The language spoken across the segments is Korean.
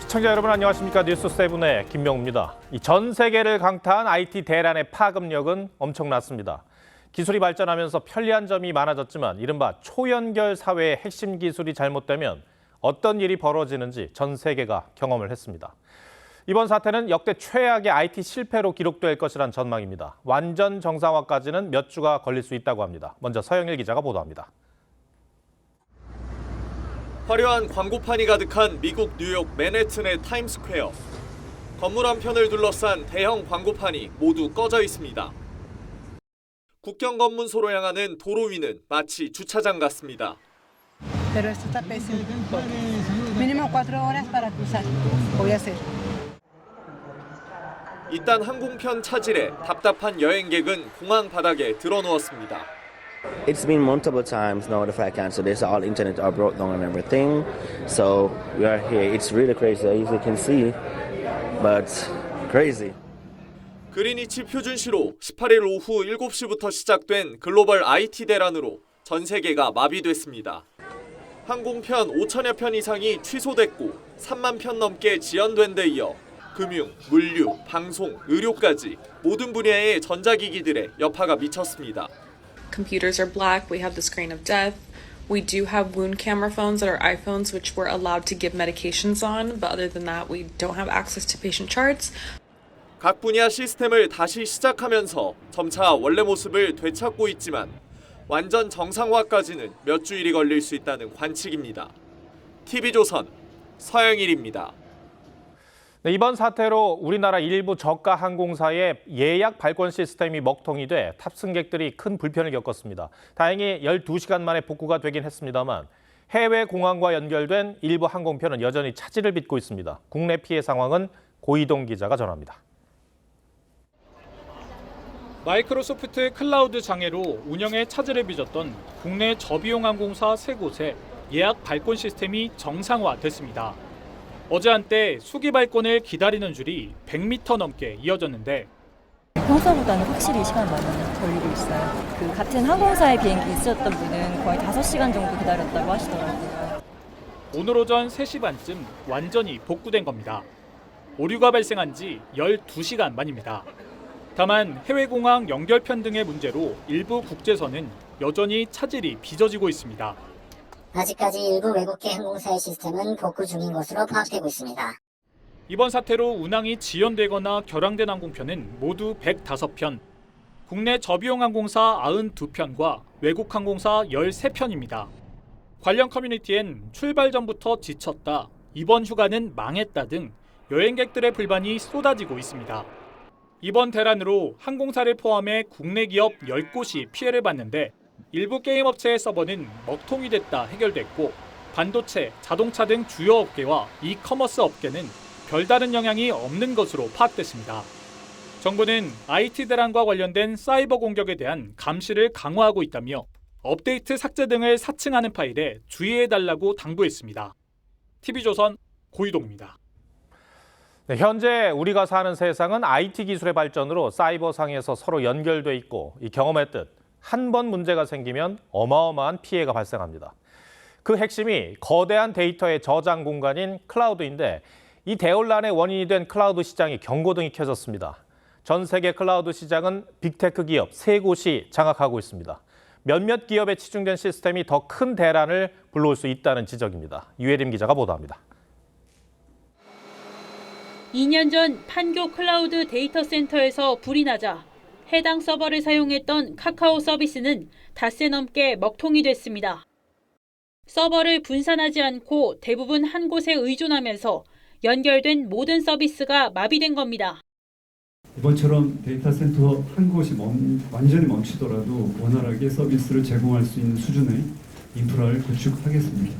시청자 여러분 안녕하십니까? 뉴스7의 김명우입니다. 전 세계를 강타한 IT 대란의 파급력은 엄청났습니다. 기술이 발전하면서 편리한 점이 많아졌지만 이른바 초연결 사회의 핵심 기술이 잘못되면 어떤 일이 벌어지는지 전 세계가 경험을 했습니다. 이번 사태는 역대 최악의 IT 실패로 기록될 것이란 전망입니다. 완전 정상화까지는 몇 주가 걸릴 수 있다고 합니다. 먼저 서영일 기자가 보도합니다. 화려한 광고판이 가득한 미국 뉴욕 맨해튼의 타임스퀘어. 건물 한 편을 둘러싼 대형 광고판이 모두 꺼져 있습니다. 국경 검문소로 향하는 도로 위는 마치 주차장 같습니다. Pero esto está pésimo. Mínimo 4 horas para cruzar. Voy a hacer. 이딴 항공편 차질에 답답한 여행객은 공항 바닥에 드러누웠습니다. It's been multiple times now the flight canceled. This all internet are broke down and everything. So we are here. It's really crazy as you can see, but crazy. 그리니치 표준시로 18일 오후 7시부터 시작된 글로벌 IT 대란으로 전 세계가 마비됐습니다. 항공편 5천여 편 이상이 취소됐고 3만 편 넘게 지연된 데 이어 금융, 물류, 방송, 의료까지 모든 분야의 전자기기들의 여파가 미쳤습니다. Computers are black, we have the screen of death. We do have wound camera phones that are iPhones which we're allowed to give medications on, but other than that we don't have access to patient charts. 각 분야 시스템을 다시 시작하면서 점차 원래 모습을 되찾고 있지만 완전 정상화까지는 몇 주일이 걸릴 수 있다는 관측입니다. TV조선 서영일입니다. 네, 이번 사태로 우리나라 일부 저가 항공사의 예약 발권 시스템이 먹통이 돼 탑승객들이 큰 불편을 겪었습니다. 다행히 12시간 만에 복구가 되긴 했습니다만 해외 공항과 연결된 일부 항공편은 여전히 차질을 빚고 있습니다. 국내 피해 상황은 고이동 기자가 전합니다. 마이크로소프트 클라우드 장애로 운영에 차질을 빚었던 국내 저비용 항공사 3곳의 예약 발권 시스템이 정상화됐습니다. 어제 한때 수기 발권을 기다리는 줄이 100m 넘게 이어졌는데 평소보다는 확실히 시간 많이 걸리고 있어요. 그 같은 항공사의 비행기 있었던 분은 거의 5시간 정도 기다렸다고 하시더라고요. 오늘 오전 3시 반쯤 완전히 복구된 겁니다. 오류가 발생한 지 12시간 만입니다. 다만 해외공항 연결편 등의 문제로 일부 국제선은 여전히 차질이 빚어지고 있습니다. 아직까지 일부 외국계 항공사의 시스템은 복구 중인 것으로 파악되고 있습니다. 이번 사태로 운항이 지연되거나 결항된 항공편은 모두 105편, 국내 저비용 항공사 92편과 외국 항공사 13편입니다. 관련 커뮤니티엔 출발 전부터 지쳤다, 이번 휴가는 망했다 등 여행객들의 불만이 쏟아지고 있습니다. 이번 대란으로 항공사를 포함해 국내 기업 10곳이 피해를 봤는데 일부 게임 업체의 서버는 먹통이 됐다 해결됐고 반도체, 자동차 등 주요 업계와 이커머스 업계는 별다른 영향이 없는 것으로 파악됐습니다. 정부는 IT 대란과 관련된 사이버 공격에 대한 감시를 강화하고 있다며 업데이트 삭제 등을 사칭하는 파일에 주의해달라고 당부했습니다. TV조선 고이동입니다. 네, 현재 우리가 사는 세상은 IT 기술의 발전으로 사이버상에서 서로 연결돼 있고 경험했듯 한 번 문제가 생기면 어마어마한 피해가 발생합니다. 그 핵심이 거대한 데이터의 저장 공간인 클라우드인데 이 대혼란의 원인이 된 클라우드 시장이 경고등이 켜졌습니다. 전 세계 클라우드 시장은 빅테크 기업 3곳이 장악하고 있습니다. 몇몇 기업에 치중된 시스템이 더 큰 대란을 불러올 수 있다는 지적입니다. 유혜림 기자가 보도합니다. 2년 전 판교 클라우드 데이터 센터에서 불이 나자 해당 서버를 사용했던 카카오 서비스는 닷새 넘게 먹통이 됐습니다. 서버를 분산하지 않고 대부분 한 곳에 의존하면서 연결된 모든 서비스가 마비된 겁니다. 이번처럼 데이터 센터 한 곳이 완전히 멈추더라도 원활하게 서비스를 제공할 수 있는 수준의 인프라를 구축하겠습니다.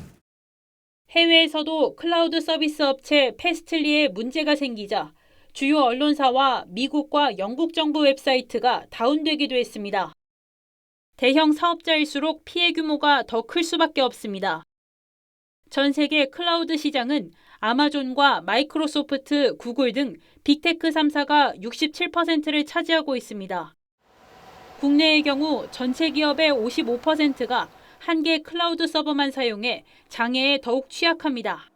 해외에서도 클라우드 서비스 업체 패스틀리에 문제가 생기자 주요 언론사와 미국과 영국 정부 웹사이트가 다운되기도 했습니다. 대형 사업자일수록 피해 규모가 더 클 수밖에 없습니다. 전 세계 클라우드 시장은 아마존과 마이크로소프트, 구글 등 빅테크 3사가 67%를 차지하고 있습니다. 국내의 경우 전체 기업의 55%가 한 개 클라우드 서버만 사용해 장애에 더욱 취약합니다.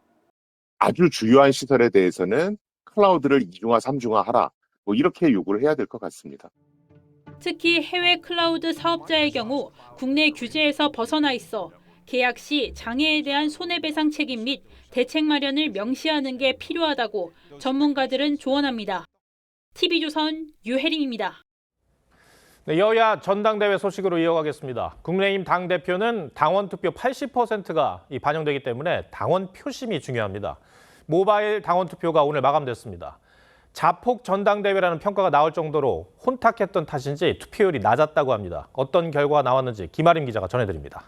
아주 주요한 시설에 대해서는 클라우드를 2중화, 3중화 하라. 뭐 이렇게 요구를 해야 될 것 같습니다. 특히 해외 클라우드 사업자의 경우 국내 규제에서 벗어나 있어 계약 시 장애에 대한 손해배상 책임 및 대책 마련을 명시하는 게 필요하다고 전문가들은 조언합니다. TV조선 유혜림입니다. 네, 여야 전당대회 소식으로 이어가겠습니다. 국민의힘 당대표는 당원 투표 80%가 반영되기 때문에 당원 표심이 중요합니다. 모바일 당원 투표가 오늘 마감됐습니다. 자폭 전당대회라는 평가가 나올 정도로 혼탁했던 탓인지 투표율이 낮았다고 합니다. 어떤 결과가 나왔는지 김아림 기자가 전해드립니다.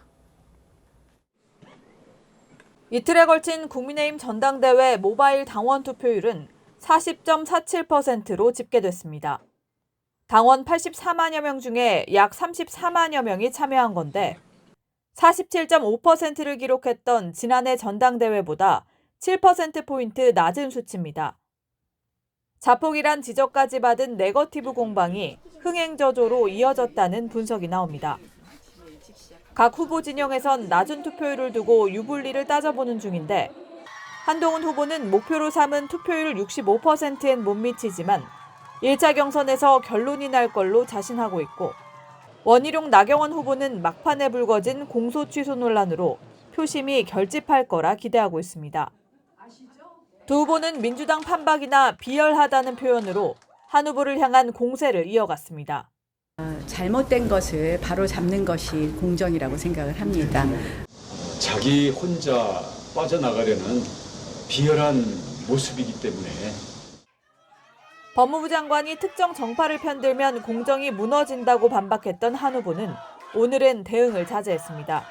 이틀에 걸친 국민의힘 전당대회 모바일 당원 투표율은 40.47%로 집계됐습니다. 당원 84만여 명 중에 약 34만여 명이 참여한 건데 47.5%를 기록했던 지난해 전당대회보다 7%포인트 낮은 수치입니다. 자폭이란 지적까지 받은 네거티브 공방이 흥행저조로 이어졌다는 분석이 나옵니다. 각 후보 진영에선 낮은 투표율을 두고 유불리를 따져보는 중인데 한동훈 후보는 목표로 삼은 투표율 65%엔 못 미치지만 1차 경선에서 결론이 날 걸로 자신하고 있고 원희룡 나경원 후보는 막판에 불거진 공소 취소 논란으로 표심이 결집할 거라 기대하고 있습니다. 두 후보는 민주당 판박이나 비열하다는 표현으로 한 후보를 향한 공세를 이어갔습니다. 잘못된 것을 바로 잡는 것이 공정이라고 생각을 합니다. 자기 혼자 빠져나가려는 비열한 모습이기 때문에 법무부 장관이 특정 정파를 편들면 공정이 무너진다고 반박했던 한 후보는 오늘은 대응을 자제했습니다.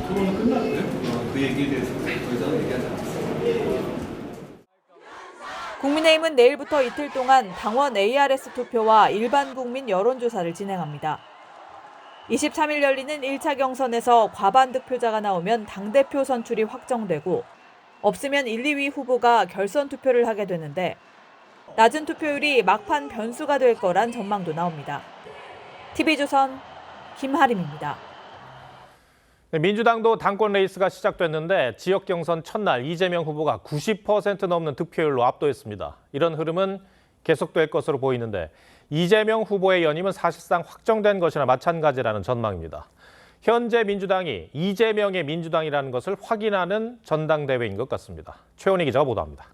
토론은 끝났고요. 그 얘기에 대해서 더 이상 얘기하지 않았습니다. 국민의힘은 내일부터 이틀 동안 당원 ARS 투표와 일반 국민 여론조사를 진행합니다. 23일 열리는 1차 경선에서 과반 득표자가 나오면 당대표 선출이 확정되고 없으면 1, 2위 후보가 결선 투표를 하게 되는데 낮은 투표율이 막판 변수가 될 거란 전망도 나옵니다. TV조선 김하림입니다. 네, 민주당도 당권 레이스가 시작됐는데 지역 경선 첫날 이재명 후보가 90% 넘는 득표율로 압도했습니다. 이런 흐름은 계속될 것으로 보이는데 이재명 후보의 연임은 사실상 확정된 것이나 마찬가지라는 전망입니다. 현재 민주당이 이재명의 민주당이라는 것을 확인하는 전당대회인 것 같습니다. 최원희 기자가 보도합니다.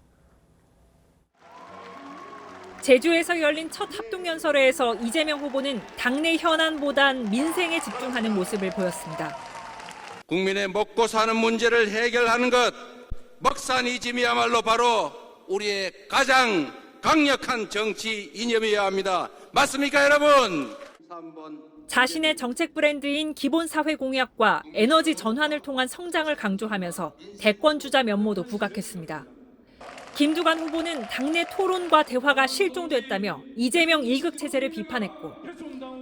제주에서 열린 첫 합동연설회에서 이재명 후보는 당내 현안보단 민생에 집중하는 모습을 보였습니다. 국민의 먹고 사는 문제를 해결하는 것, 먹산이즘이야말로 바로 우리의 가장 강력한 정치 이념이어야 합니다. 맞습니까, 여러분? 자신의 정책 브랜드인 기본사회 공약과 에너지 전환을 통한 성장을 강조하면서 대권 주자 면모도 부각했습니다. 김두관 후보는 당내 토론과 대화가 실종됐다며 이재명 1급 체제를 비판했고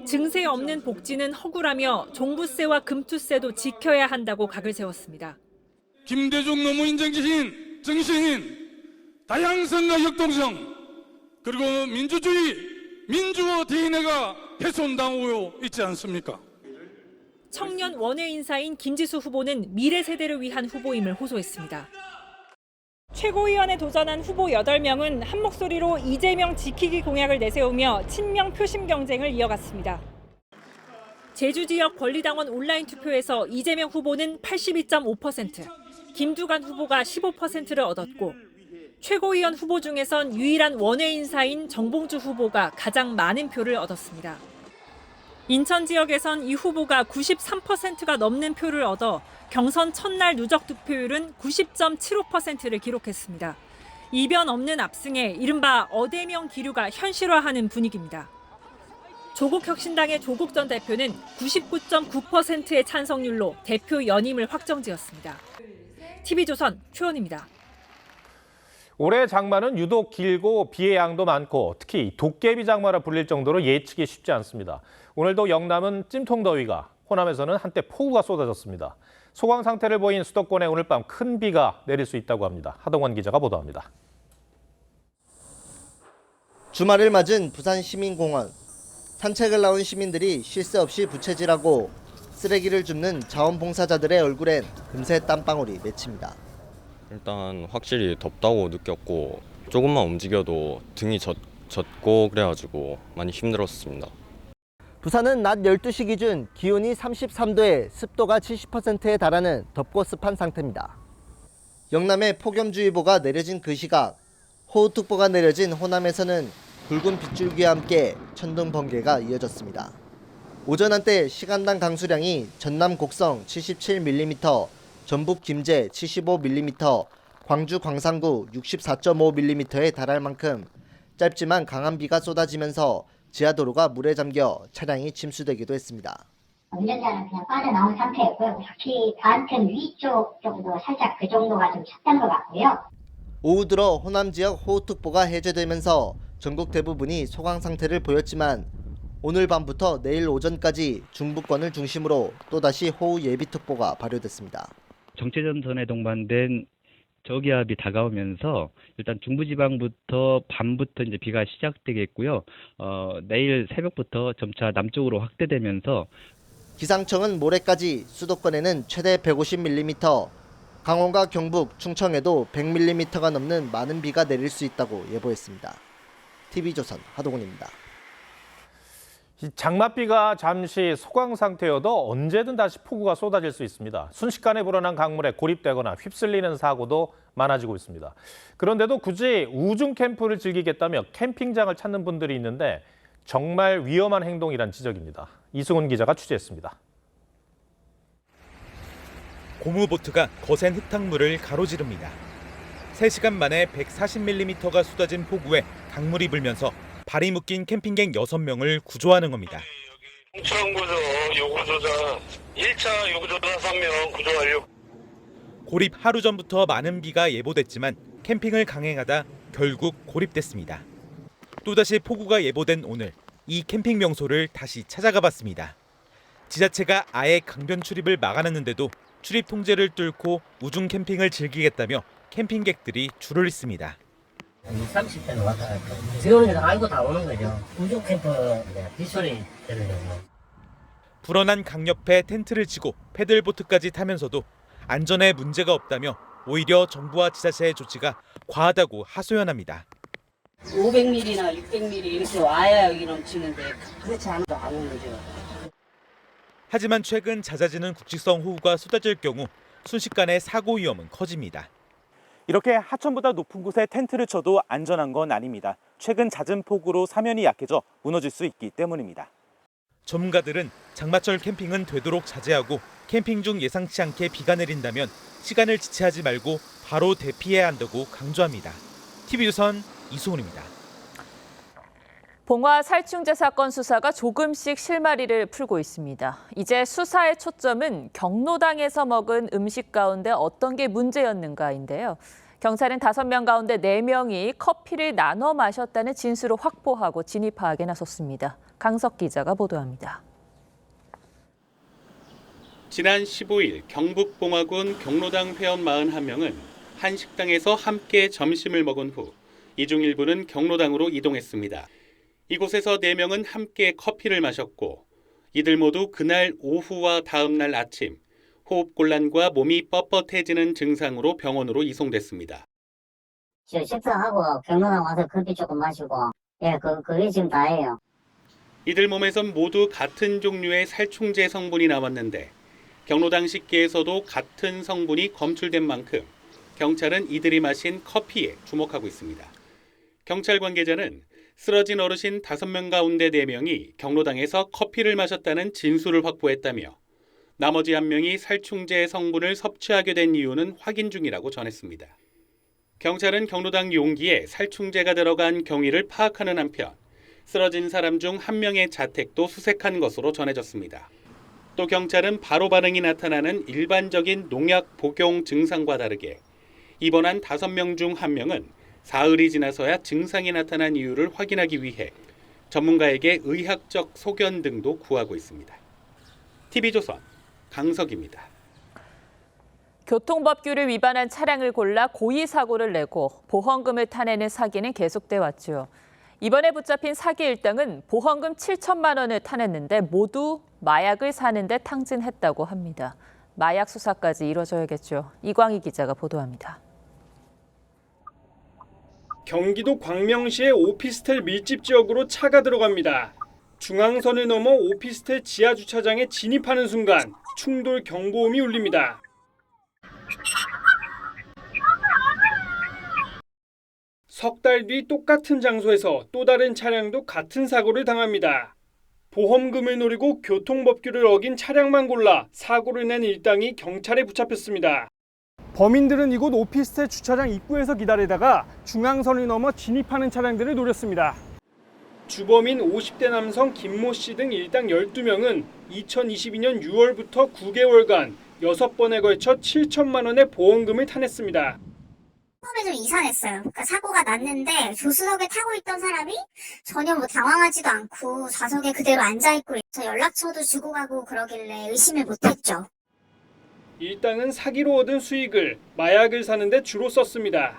증세 없는 복지는 허구라며 종부세와 금투세도 지켜야 한다고 각을 세웠습니다. 김대중 노무인 정신인 다양성과 역동성 그리고 민주주의 민주화 대인회가 훼손당하고 있지 않습니까? 청년 원외 인사인 김지수 후보는 미래 세대를 위한 후보임을 호소했습니다. 최고위원에 도전한 후보 8명은 한 목소리로 이재명 지키기 공약을 내세우며 친명 표심 경쟁을 이어갔습니다. 제주 지역 권리당원 온라인 투표에서 이재명 후보는 82.5%, 김두관 후보가 15%를 얻었고 최고위원 후보 중에선 유일한 원외 인사인 정봉주 후보가 가장 많은 표를 얻었습니다. 인천 지역에선 이 후보가 93%가 넘는 표를 얻어 경선 첫날 누적 득표율은 90.75%를 기록했습니다. 이변 없는 압승에 이른바 어대명 기류가 현실화하는 분위기입니다. 조국혁신당의 조국 전 대표는 99.9%의 찬성률로 대표 연임을 확정지었습니다. TV조선 최원입니다. 올해 장마는 유독 길고 비의 양도 많고 특히 도깨비 장마라 불릴 정도로 예측이 쉽지 않습니다. 오늘도 영남은 찜통더위가, 호남에서는 한때 폭우가 쏟아졌습니다. 소강 상태를 보인 수도권에 오늘 밤 큰 비가 내릴 수 있다고 합니다. 하동원 기자가 보도합니다. 주말을 맞은 부산시민공원. 산책을 나온 시민들이 쉴 새 없이 부채질하고 쓰레기를 줍는 자원봉사자들의 얼굴엔 금세 땀방울이 맺힙니다. 일단 확실히 덥다고 느꼈고 조금만 움직여도 등이 젖고 그래가지고 많이 힘들었습니다. 부산은 낮 12시 기준 기온이 33도에 습도가 70%에 달하는 덥고 습한 상태입니다. 영남에 폭염주의보가 내려진 그 시각, 호우특보가 내려진 호남에서는 굵은 빗줄기와 함께 천둥 번개가 이어졌습니다. 오전 한때 시간당 강수량이 전남 곡성 77mm, 전북 김제 75mm, 광주 광산구 64.5mm에 달할 만큼 짧지만 강한 비가 쏟아지면서 지하도로가 물에 잠겨 차량이 침수되기도 했습니다. 운전자는 그냥 빠져나온 상태였고요. 바퀴 반틈 위쪽 정도 살짝 그 정도가 좀 찼던 것 같고요. 오후 들어 호남 지역 호우특보가 해제되면서 전국 대부분이 소강 상태를 보였지만 오늘 밤부터 내일 오전까지 중부권을 중심으로 또다시 호우 예비특보가 발효됐습니다. 정체전선에 동반된 저기압이 다가오면서 일단 중부지방부터 밤부터 이제 비가 시작되겠고요. 내일 새벽부터 점차 남쪽으로 확대되면서 기상청은 모레까지 수도권에는 최대 150mm, 강원과 경북, 충청에도 100mm가 넘는 많은 비가 내릴 수 있다고 예보했습니다. TV조선 하동훈입니다. 이 장맛비가 잠시 소강 상태여도 언제든 다시 폭우가 쏟아질 수 있습니다. 순식간에 불어난 강물에 고립되거나 휩쓸리는 사고도 많아지고 있습니다. 그런데도 굳이 우중 캠프를 즐기겠다며 캠핑장을 찾는 분들이 있는데 정말 위험한 행동이란 지적입니다. 이승훈 기자가 취재했습니다. 고무보트가 거센 흙탕물을 가로지릅니다. 3시간 만에 140mm가 쏟아진 폭우에 강물이 불면서 발이 묶인 캠핑객 6명을 구조하는 겁니다. 홍천구조 요구조자 1차 요구조자 3명 구조 완료. 고립 하루 전부터 많은 비가 예보됐지만 캠핑을 강행하다 결국 고립됐습니다. 또다시 폭우가 예보된 오늘 이 캠핑 명소를 다시 찾아가 봤습니다. 지자체가 아예 강변 출입을 막아놨는데도 출입 통제를 뚫고 우중 캠핑을 즐기겠다며 캠핑객들이 줄을 잇습니다. 30대는 왔다 갔다. 비 오는 데도 알고 다 오는 거죠. 우중 캠프 빗소리 때문에. 불어난 강 옆에 텐트를 치고 패들보트까지 타면서도 안전에 문제가 없다며 오히려 정부와 지자체의 조치가 과하다고 하소연합니다. 500mm나 600mm 이렇게 와야 여기 넘치는데 그렇지 않아도 안 오는 거죠. 하지만 최근 잦아지는 국지성 호우가 쏟아질 경우 순식간에 사고 위험은 커집니다. 이렇게 하천보다 높은 곳에 텐트를 쳐도 안전한 건 아닙니다. 최근 잦은 폭우로 사면이 약해져 무너질 수 있기 때문입니다. 전문가들은 장마철 캠핑은 되도록 자제하고 캠핑 중 예상치 않게 비가 내린다면 시간을 지체하지 말고 바로 대피해야 한다고 강조합니다. TV조선 이승훈입니다. 봉화 살충제 사건 수사가 조금씩 실마리를 풀고 있습니다. 이제 수사의 초점은 경로당에서 먹은 음식 가운데 어떤 게 문제였는가인데요. 경찰은 5명 가운데 4명이 커피를 나눠 마셨다는 진술을 확보하고 진위 파악에 나섰습니다. 강석 기자가 보도합니다. 지난 15일 경북 봉화군 경로당 회원 41명은 한 식당에서 함께 점심을 먹은 후 이 중 일부는 경로당으로 이동했습니다. 이곳에서 4명은 함께 커피를 마셨고 이들 모두 그날 오후와 다음 날 아침 호흡곤란과 몸이 뻣뻣해지는 증상으로 병원으로 이송됐습니다. 식사하고 경로당 와서 커피 조금 마시고 그게 지금 다예요. 이들 몸에선 모두 같은 종류의 살충제 성분이 나왔는데 경로당 식기에서도 같은 성분이 검출된 만큼 경찰은 이들이 마신 커피에 주목하고 있습니다. 경찰 관계자는 쓰러진 어르신 5명 가운데 4명이 경로당에서 커피를 마셨다는 진술을 확보했다며 나머지 1명이 살충제 성분을 섭취하게 된 이유는 확인 중이라고 전했습니다. 경찰은 경로당 용기에 살충제가 들어간 경위를 파악하는 한편 쓰러진 사람 중 1명의 자택도 수색한 것으로 전해졌습니다. 또 경찰은 바로 반응이 나타나는 일반적인 농약 복용 증상과 다르게 입원한 5명 중 1명은 사흘이 지나서야 증상이 나타난 이유를 확인하기 위해 전문가에게 의학적 소견 등도 구하고 있습니다. TV조선 강석입니다. 교통법규를 위반한 차량을 골라 고의 사고를 내고 보험금을 타내는 사기는 계속돼 왔죠. 이번에 붙잡힌 사기 일당은 보험금 7천만 원을 타냈는데 모두 마약을 사는데 탕진했다고 합니다. 마약 수사까지 이뤄져야겠죠. 이광희 기자가 보도합니다. 경기도 광명시의 오피스텔 밀집 지역으로 차가 들어갑니다. 중앙선을 넘어 오피스텔 지하 주차장에 진입하는 순간 충돌 경보음이 울립니다. 석 달 뒤 똑같은 장소에서 또 다른 차량도 같은 사고를 당합니다. 보험금을 노리고 교통법규를 어긴 차량만 골라 사고를 낸 일당이 경찰에 붙잡혔습니다. 범인들은 이곳 오피스텔 주차장 입구에서 기다리다가 중앙선을 넘어 진입하는 차량들을 노렸습니다. 주범인 50대 남성 김모 씨 등 일당 12명은 2022년 6월부터 9개월간 6번에 걸쳐 7천만 원의 보험금을 타냈습니다. 처음에 좀 이상했어요. 그러니까 사고가 났는데 조수석에 타고 있던 사람이 전혀 당황하지도 않고 좌석에 그대로 앉아있고 그래서 연락처도 주고 가고 그러길래 의심을 못했죠. 일당은 사기로 얻은 수익을 마약을 사는데 주로 썼습니다.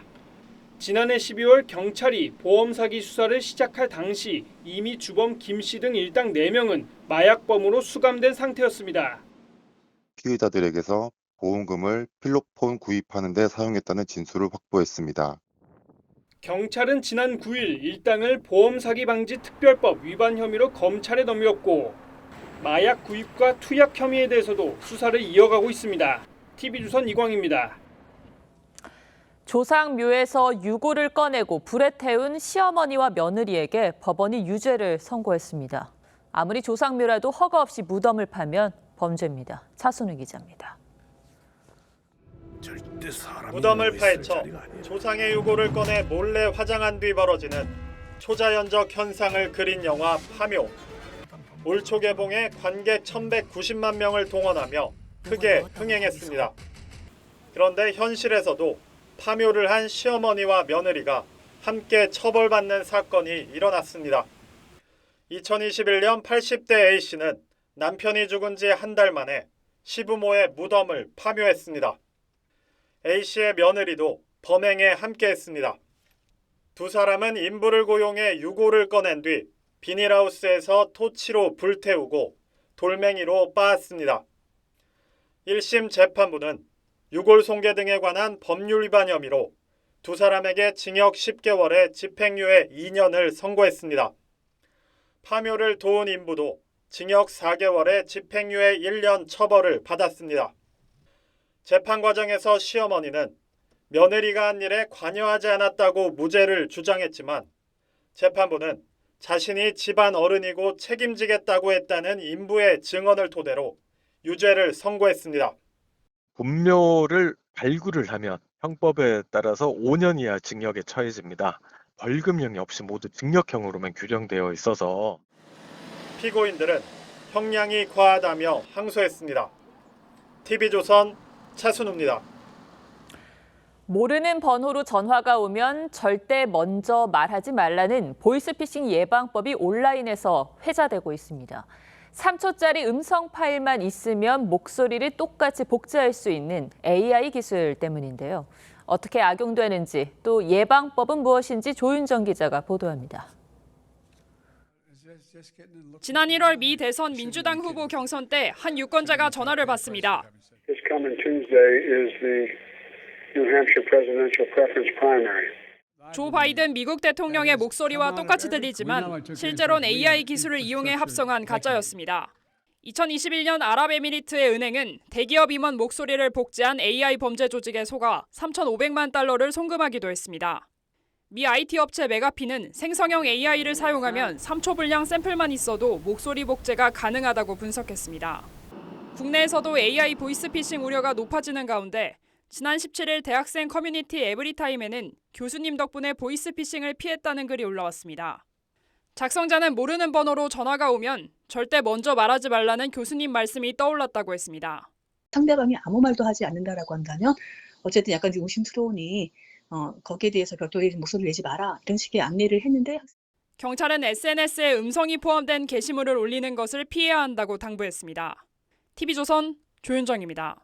지난해 12월 경찰이 보험 사기 수사를 시작할 당시 이미 주범 김 씨 등 일당 4명은 마약범으로 수감된 상태였습니다. 피의자들에게서 보험금을 필로폰 구입하는 데 사용했다는 진술을 확보했습니다. 경찰은 지난 9일 일당을 보험 사기 방지 특별법 위반 혐의로 검찰에 넘겼고 마약 구입과 투약 혐의에 대해서도 수사를 이어가고 있습니다. TV조선 이광입니다. 조상묘에서 유골을 꺼내고 불에 태운 시어머니와 며느리에게 법원이 유죄를 선고했습니다. 아무리 조상묘라도 허가 없이 무덤을 파면 범죄입니다. 차순우 기자입니다. 무덤을 파헤쳐 조상의 유골을 꺼내 몰래 화장한 뒤 벌어지는 초자연적 현상을 그린 영화 파묘. 올 초 개봉에 관객 1,190만 명을 동원하며 크게 흥행했습니다. 그런데 현실에서도 파묘를 한 시어머니와 며느리가 함께 처벌받는 사건이 일어났습니다. 2021년 80대 A씨는 남편이 죽은 지 한 달 만에 시부모의 무덤을 파묘했습니다. A씨의 며느리도 범행에 함께했습니다. 두 사람은 인부를 고용해 유골을 꺼낸 뒤 비닐하우스에서 토치로 불태우고 돌멩이로 빻았습니다. 1심 재판부는 유골 손괴 등에 관한 법률 위반 혐의로 두 사람에게 징역 10개월에 집행유예 2년을 선고했습니다. 파묘를 도운 인부도 징역 4개월에 집행유예 1년 처벌을 받았습니다. 재판 과정에서 시어머니는 며느리가 한 일에 관여하지 않았다고 무죄를 주장했지만 재판부는 자신이 집안 어른이고 책임지겠다고 했다는 인부의 증언을 토대로 유죄를 선고했습니다. 본묘를 발굴을 하면 형법에 따라서 5년 이하 징역에 처해집니다. 벌금형이 없이 모두 징역형으로만 규정되어 있어서 피고인들은 형량이 과하다며 항소했습니다. TV조선 차순우입니다. 모르는 번호로 전화가 오면 절대 먼저 말하지 말라는 보이스피싱 예방법이 온라인에서 회자되고 있습니다. 3초짜리 음성 파일만 있으면 목소리를 똑같이 복제할 수 있는 AI 기술 때문인데요. 어떻게 악용되는지 또 예방법은 무엇인지 조윤정 기자가 보도합니다. 지난 1월 미 대선 민주당 후보 경선 때 한 유권자가 전화를 받습니다. This coming Tuesday is the New Hampshire presidential preference primary. 조 바이든 미국 대통령의 목소리와 똑같이 들리지만 실제로는 AI 기술을 이용해 합성한 가짜였습니다. 2021년 아랍에미리트의 은행은 대기업 임원 목소리를 복제한 AI 범죄 조직에 속아 3,500만 달러를 송금하기도 했습니다. 미 IT 업체 메가피는 생성형 AI를 사용하면 3초 분량 샘플만 있어도 목소리 복제가 가능하다고 분석했습니다. 국내에서도 AI 보이스피싱 우려가 높아지는 가운데 지난 17일 대학생 커뮤니티 에브리타임에는 교수님 덕분에 보이스피싱을 피했다는 글이 올라왔습니다. 작성자는 모르는 번호로 전화가 오면 절대 먼저 말하지 말라는 교수님 말씀이 떠올랐다고 했습니다. 상대방이 아무 말도 하지 않는다라고 한다면 어쨌든 약간 의심스러우니 거기에 대해서 별도의 목소리를 내지 마라 이런 식의 안내를 했는데 경찰은 SNS에 음성이 포함된 게시물을 올리는 것을 피해야 한다고 당부했습니다. TV조선 조윤정입니다.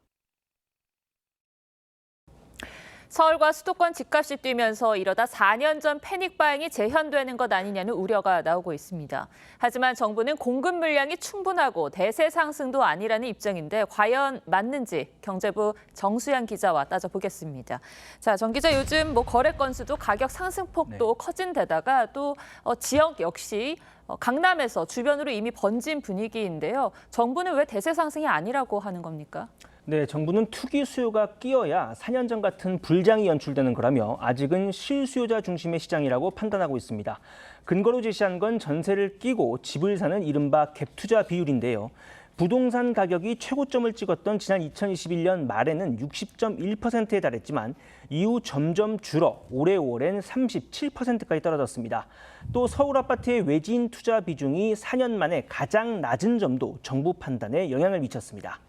서울과 수도권 집값이 뛰면서 이러다 4년 전 패닉 바잉이 재현되는 것 아니냐는 우려가 나오고 있습니다. 하지만 정부는 공급 물량이 충분하고 대세 상승도 아니라는 입장인데 과연 맞는지 경제부 정수양 기자와 따져보겠습니다. 자, 정 기자, 요즘 거래 건수도 가격 상승폭도 커진 데다가 또 지역 역시 강남에서 주변으로 이미 번진 분위기인데요. 정부는 왜 대세 상승이 아니라고 하는 겁니까? 네, 정부는 투기 수요가 끼어야 4년 전 같은 불장이 연출되는 거라며 아직은 실수요자 중심의 시장이라고 판단하고 있습니다. 근거로 제시한 건 전세를 끼고 집을 사는 이른바 갭투자 비율인데요. 부동산 가격이 최고점을 찍었던 지난 2021년 말에는 60.1%에 달했지만 이후 점점 줄어 올해 5월엔 37%까지 떨어졌습니다. 또 서울 아파트의 외지인 투자 비중이 4년 만에 가장 낮은 점도 정부 판단에 영향을 미쳤습니다.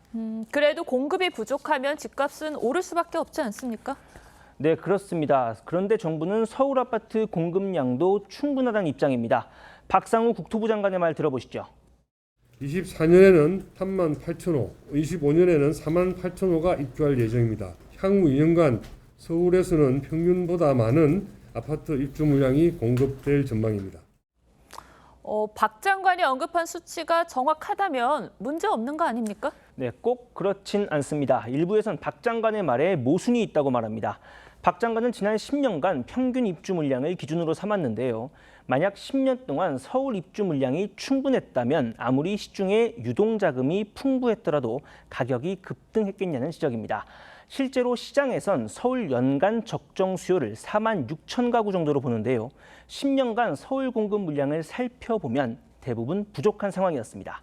그래도 공급이 부족하면 집값은 오를 수밖에 없지 않습니까? 네, 그렇습니다. 그런데 정부는 서울 아파트 공급량도 충분하다는 입장입니다. 박상우 국토부 장관의 말 들어보시죠. 24년에는 3만 8천 호, 25년에는 4만 8천 호가 입주할 예정입니다. 향후 2년간 서울에서는 평균보다 많은 아파트 입주 물량이 공급될 전망입니다. 박 장관이 언급한 수치가 정확하다면 문제 없는 거 아닙니까? 네, 꼭 그렇진 않습니다. 일부에선 박 장관의 말에 모순이 있다고 말합니다. 박 장관은 지난 10년간 평균 입주 물량을 기준으로 삼았는데요. 만약 10년 동안 서울 입주 물량이 충분했다면 아무리 시중에 유동자금이 풍부했더라도 가격이 급등했겠냐는 지적입니다. 실제로 시장에선 서울 연간 적정 수요를 4만 6천 가구 정도로 보는데요. 10년간 서울 공급 물량을 살펴보면 대부분 부족한 상황이었습니다.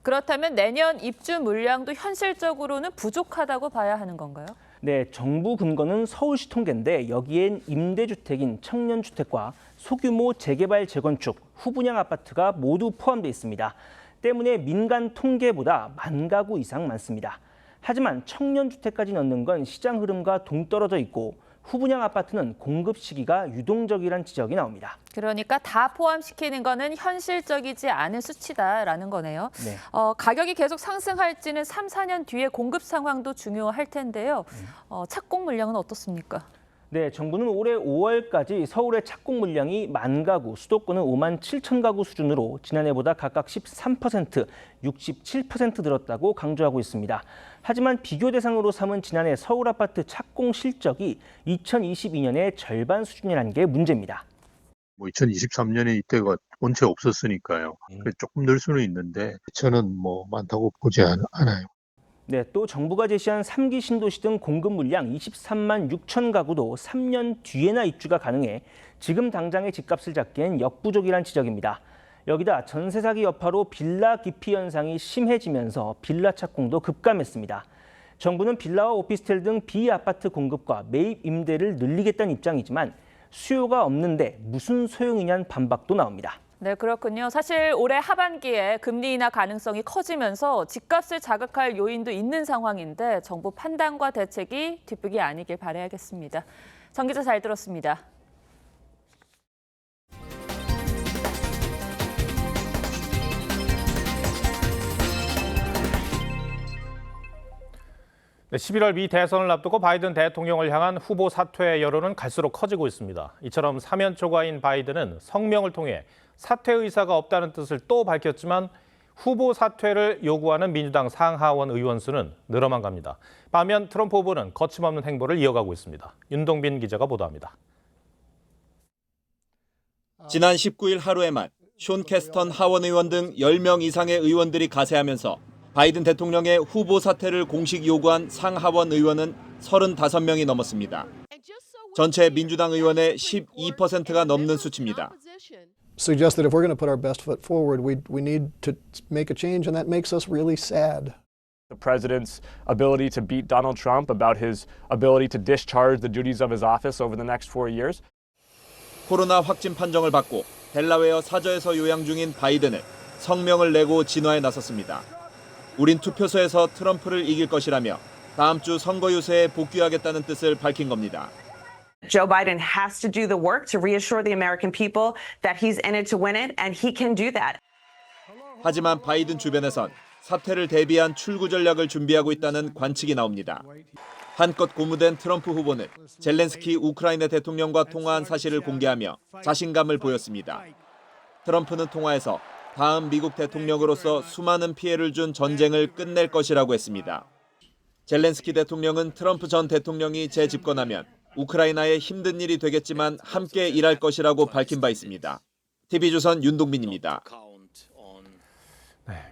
그렇다면 내년 입주 물량도 현실적으로는 부족하다고 봐야 하는 건가요? 네, 정부 근거는 서울시 통계인데 여기엔 임대주택인 청년주택과 소규모 재개발 재건축, 후분양 아파트가 모두 포함되어 있습니다. 때문에 민간 통계보다 10,000 가구 이상 많습니다. 하지만 청년주택까지 넣는 건 시장 흐름과 동떨어져 있고 후분양 아파트는 공급 시기가 유동적이란 지적이 나옵니다. 그러니까 다 포함시키는 거는 현실적이지 않은 수치다라는 거네요. 네. 가격이 계속 상승할지는 3, 4년 뒤에 공급 상황도 중요할 텐데요. 착공 물량은 어떻습니까? 네, 정부는 올해 5월까지 서울의 착공 물량이 10,000 가구, 수도권은 5만 7천 가구 수준으로 지난해보다 각각 13%, 67% 늘었다고 강조하고 있습니다. 하지만 비교 대상으로 삼은 지난해 서울 아파트 착공 실적이 2022년의 절반 수준이라는 게 문제입니다. 2023년에 이때가 원체 없었으니까요. 조금 늘 수는 있는데 저는 많다고 보지 않아요. 네, 또 정부가 제시한 3기 신도시 등 공급 물량 23만 6천 가구도 3년 뒤에나 입주가 가능해 지금 당장의 집값을 잡기엔 역부족이란 지적입니다. 여기다 전세 사기 여파로 빌라 기피 현상이 심해지면서 빌라 착공도 급감했습니다. 정부는 빌라와 오피스텔 등 비아파트 공급과 매입 임대를 늘리겠다는 입장이지만 수요가 없는데 무슨 소용이냐는 반박도 나옵니다. 네, 그렇군요. 사실 올해 하반기에 금리 인하 가능성이 커지면서 집값을 자극할 요인도 있는 상황인데 정부 판단과 대책이 뒷북이 아니길 바라야겠습니다. 정 기자 잘 들었습니다. 네, 11월 미 대선을 앞두고 바이든 대통령을 향한 후보 사퇴 여론은 갈수록 커지고 있습니다. 이처럼 사면 초과인 바이든은 성명을 통해 사퇴 의사가 없다는 뜻을 또 밝혔지만 후보 사퇴를 요구하는 민주당 상하원 의원 수는 늘어만 갑니다. 반면 트럼프 후보는 거침없는 행보를 이어가고 있습니다. 윤동빈 기자가 보도합니다. 지난 19일 하루에만 숀 캐스턴 하원 의원 등 10명 이상의 의원들이 가세하면서 바이든 대통령의 후보 사퇴를 공식 요구한 상하원 의원은 35명이 넘었습니다. 전체 민주당 의원의 12%가 넘는 수치입니다. Suggest that if we're going to put our best foot forward, we need to make a change, and that makes us really sad. The president's ability to beat Donald Trump, about his ability to discharge the duties of his office over the next 4 years. 코로나 확진 판정을 받고 델라웨어 사저에서 요양 중인 바이든은 성명을 내고 진화에 나섰습니다. 우린 투표소에서 트럼프를 이길 것이라며 다음 주 선거 유세에 복귀하겠다는 뜻을 밝힌 겁니다. Joe Biden has to do the work to reassure the American people that he's in it to win it, and he can do that. 하지만 바이든 주변에선 사태를 대비한 출구 전략을 준비하고 있다는 관측이 나옵니다. 한껏 고무된 트럼프 후보는 젤렌스키 우크라이나 대통령과 통화한 사실을 공개하며 자신감을 보였습니다. 트럼프는 통화에서 다음 미국 대통령으로서 수많은 피해를 준 전쟁을 끝낼 것이라고 했습니다. 젤렌스키 대통령은 트럼프 전 대통령이 재집권하면 우크라이나에 힘든 일이 되겠지만 함께 일할 것이라고 밝힌 바 있습니다. TV조선 윤동빈입니다.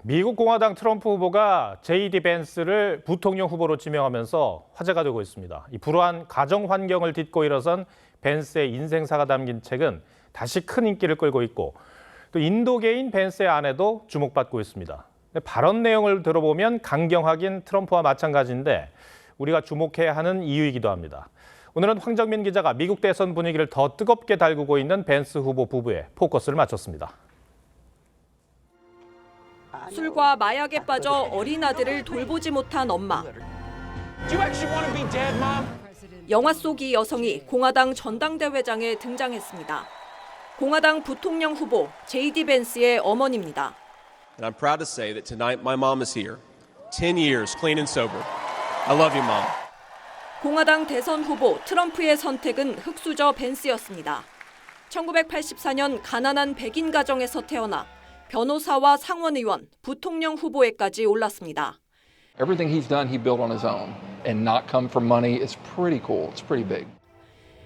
미국 공화당 트럼프 후보가 JD 벤스를 부통령 후보로 지명하면서 화제가 되고 있습니다. 이 불우한 가정 환경을 딛고 일어선 벤스의 인생사가 담긴 책은 다시 큰 인기를 끌고 있고 또 인도계인 벤스의 아내도 주목받고 있습니다. 발언 내용을 들어보면 강경하긴 트럼프와 마찬가지인데 우리가 주목해야 하는 이유이기도 합니다. 오늘은 황정민 기자가 미국 대선 분위기를 더 뜨겁게 달구고 있는 벤스 후보 부부에 포커스를 맞췄습니다. 술과 마약에 빠져 어린 아들을 돌보지 못한 엄마. 영화 속 이 여성이 공화당 전당대회장에 등장했습니다. 공화당 부통령 후보 JD 벤스의 어머니입니다. And I'm proud to say that tonight my mom is here. 10 years clean and sober. I love you, mom. 공화당 대선 후보 트럼프의 선택은 흑수저 벤스였습니다. 1984년 가난한 백인 가정에서 태어나 변호사와 상원의원, 부통령 후보에까지 올랐습니다. Everything he's done, he built on his own, and not come from money is pretty cool. It's pretty big.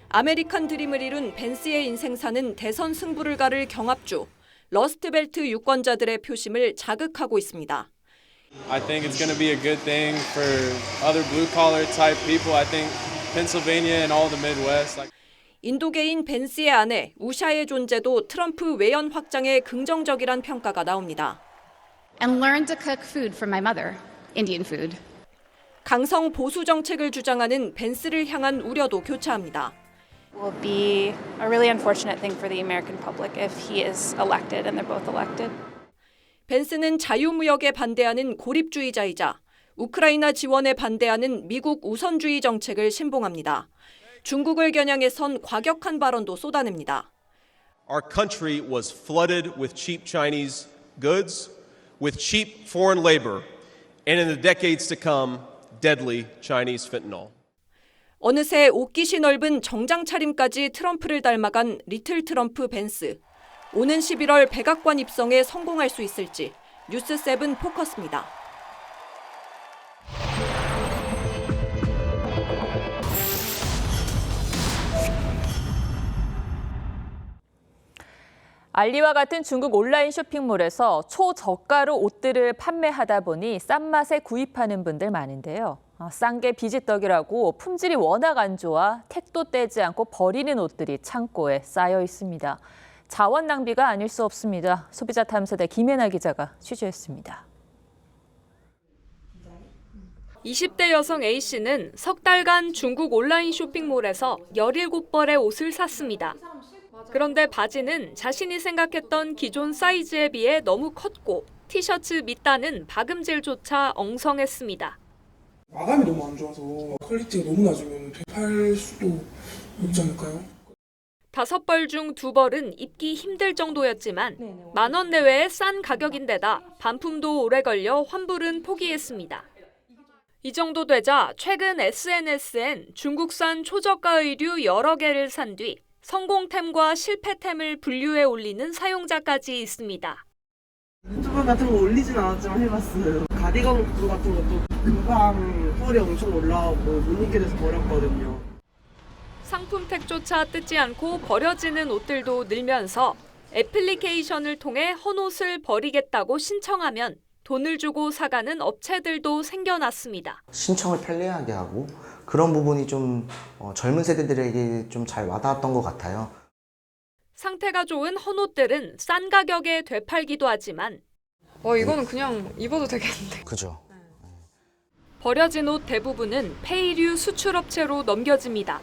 아메리칸 드림을 이룬 벤스의 인생사는 대선 승부를 가를 경합주, 러스트벨트 유권자들의 표심을 자극하고 있습니다. I think it's going to be a good thing for other blue-collar type people. I think Pennsylvania and all the Midwest. 인도계인 벤스의 아내 우샤의 존재도 트럼프 외연 확장에 긍정적이란 평가가 나옵니다. And learn to cook food from my mother, Indian food. 강성 보수 정책을 주장하는 벤스를 향한 우려도 교차합니다. Will be a really unfortunate thing for the American public if he is elected and they're both elected. 벤스는 자유무역에 반대하는 고립주의자이자 우크라이나 지원에 반대하는 미국 우선주의 정책을 신봉합니다. 중국을 겨냥해선 과격한 발언도 쏟아냅니다. Our country was flooded with cheap Chinese goods, with cheap foreign labor, and in the decades to come, deadly Chinese fentanyl. 어느새 옷깃이 넓은 정장 차림까지 트럼프를 닮아간 리틀 트럼프 벤스. 오는 11월 백악관 입성에 성공할 수 있을지 뉴스7 포커스입니다. 알리와 같은 중국 온라인 쇼핑몰에서 초저가로 옷들을 판매하다 보니 싼 맛에 구입하는 분들 많은데요. 싼 게 비지떡이라고 품질이 워낙 안 좋아 택도 떼지 않고 버리는 옷들이 창고에 쌓여 있습니다. 자원 낭비가 아닐 수 없습니다. 소비자 탐사대 김혜나 기자가 취재했습니다. 20대 여성 A씨는 석 달간 중국 온라인 쇼핑몰에서 17벌의 옷을 샀습니다. 그런데 바지는 자신이 생각했던 기존 사이즈에 비해 너무 컸고 티셔츠 밑단은 박음질조차 엉성했습니다. 마감이 너무 안 좋아서 퀄리티가 너무 낮으면 되팔 수도 있지 않을까요? 5벌 중 2벌은 입기 힘들 정도였지만 10,000원 내외의 싼 가격인데다 반품도 오래 걸려 환불은 포기했습니다. 이 정도 되자 최근 SNS엔 중국산 초저가 의류 여러 개를 산 뒤 성공템과 실패템을 분류해 올리는 사용자까지 있습니다. 유튜브 같은 거 올리진 않았지만 해봤어요. 가디건 같은 것도 금방 펄이 엄청 올라오고 못 입게 돼서 버렸거든요. 상품택조차 뜯지 않고 버려지는 옷들도 늘면서 애플리케이션을 통해 헌옷을 버리겠다고 신청하면 돈을 주고 사가는 업체들도 생겨났습니다. 신청을 편리하게 하고 그런 부분이 좀 젊은 세대들에게 좀 잘 와닿았던 것 같아요. 상태가 좋은 헌옷들은 싼 가격에 되팔기도 하지만 이거는 그냥 입어도 되겠는데. 그죠. 버려진 옷 대부분은 폐의류 수출업체로 넘겨집니다.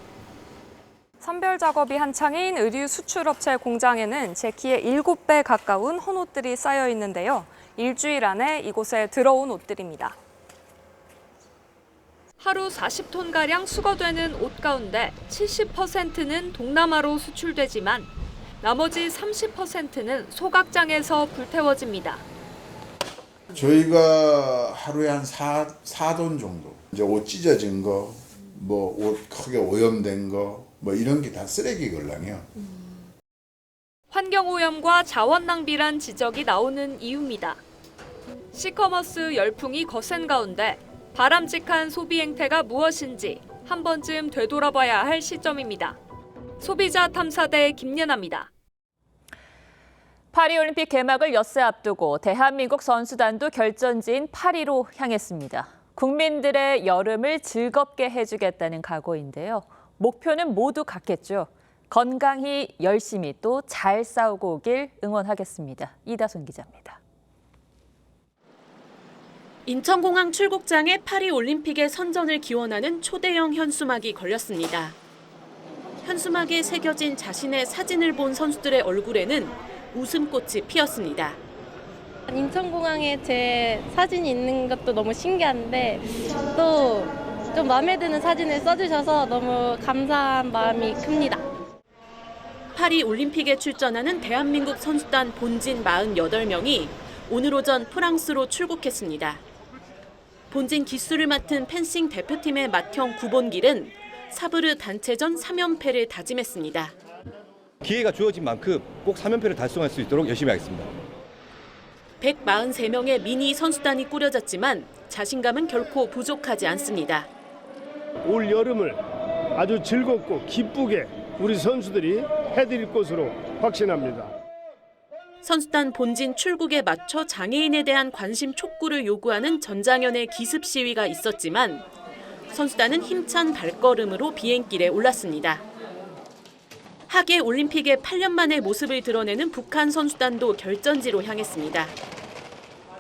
선별 작업이 한창인 의류 수출업체 공장에는 제 키의 7배 가까운 헌옷들이 쌓여 있는데요. 일주일 안에 이곳에 들어온 옷들입니다. 하루 40톤가량 수거되는 옷 가운데 70%는 동남아로 수출되지만 나머지 30%는 소각장에서 불태워집니다. 저희가 하루에 한 4톤 정도. 이제 옷 찢어진 거, 뭐 옷 크게 오염된 거, 뭐 이런 게 다 쓰레기 걸랑이요. 환경오염과 자원 낭비란 지적이 나오는 이유입니다. 시커머스 열풍이 거센 가운데 바람직한 소비 행태가 무엇인지 한 번쯤 되돌아봐야 할 시점입니다. 소비자 탐사대 김예나입니다. 파리올림픽 개막을 엿새 앞두고 대한민국 선수단도 결전지인 파리로 향했습니다. 국민들의 여름을 즐겁게 해주겠다는 각오인데요. 목표는 모두 같겠죠. 건강히 열심히 또 잘 싸우고 오길 응원하겠습니다. 이다솜 기자입니다. 인천공항 출국장에 파리올림픽의 선전을 기원하는 초대형 현수막이 걸렸습니다. 현수막에 새겨진 자신의 사진을 본 선수들의 얼굴에는 웃음꽃이 피었습니다. 인천공항에 제 사진이 있는 것도 너무 신기한데 또 좀 마음에 드는 사진을 써주셔서 너무 감사한 마음이 큽니다. 파리 올림픽에 출전하는 대한민국 선수단 본진 48명이 오늘 오전 프랑스로 출국했습니다. 본진 기수를 맡은 펜싱 대표팀의 맏형 구본길은 사브르 단체전 3연패를 다짐했습니다. 기회가 주어진 만큼 꼭 3연패를 달성할 수 있도록 열심히 하겠습니다. 143명의 미니 선수단이 꾸려졌지만 자신감은 결코 부족하지 않습니다. 올 여름을 아주 즐겁고 기쁘게 우리 선수들이 해드릴 것으로 확신합니다. 선수단 본진 출국에 맞춰 장애인에 대한 관심 촉구를 요구하는 전장현의 기습 시위가 있었지만 선수단은 힘찬 발걸음으로 비행길에 올랐습니다. 하계 올림픽에 8년 만에 모습을 드러내는 북한 선수단도 결전지로 향했습니다.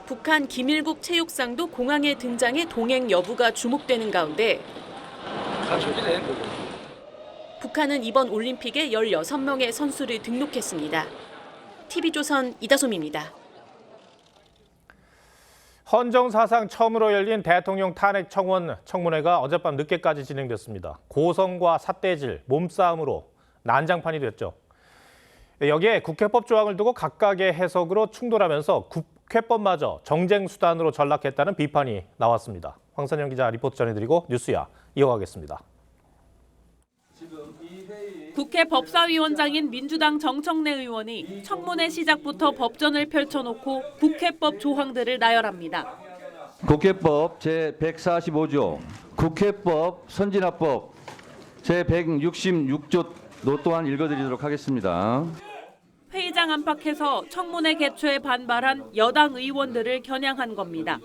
북한 김일국 체육상도 공항에 등장해 동행 여부가 주목되는 가운데 북한은 이번 올림픽에 16명의 선수를 등록했습니다. TV조선 이다솜입니다. 헌정사상 처음으로 열린 대통령 탄핵 청문회가 어젯밤 늦게까지 진행됐습니다. 고성과 삿대질, 몸싸움으로 난장판이 됐죠. 여기에 국회법 조항을 두고 각각의 해석으로 충돌하면서 국회법마저 정쟁 수단으로 전락했다는 비판이 나왔습니다. 황선영 기자 리포트 전해드리고 뉴스야 이어가겠습니다. 국회 법사위원장인 민주당 정청래 의원이 청문회 시작부터 법전을 펼쳐놓고 국회법 조항들을 나열합니다. 국회법 제145조, 국회법 선진화법 제166조 또한 읽어드리도록 하겠습니다. 회의장 안팎에서 청문회 개최에 반발한 여당 의원들을 겨냥한 겁니다.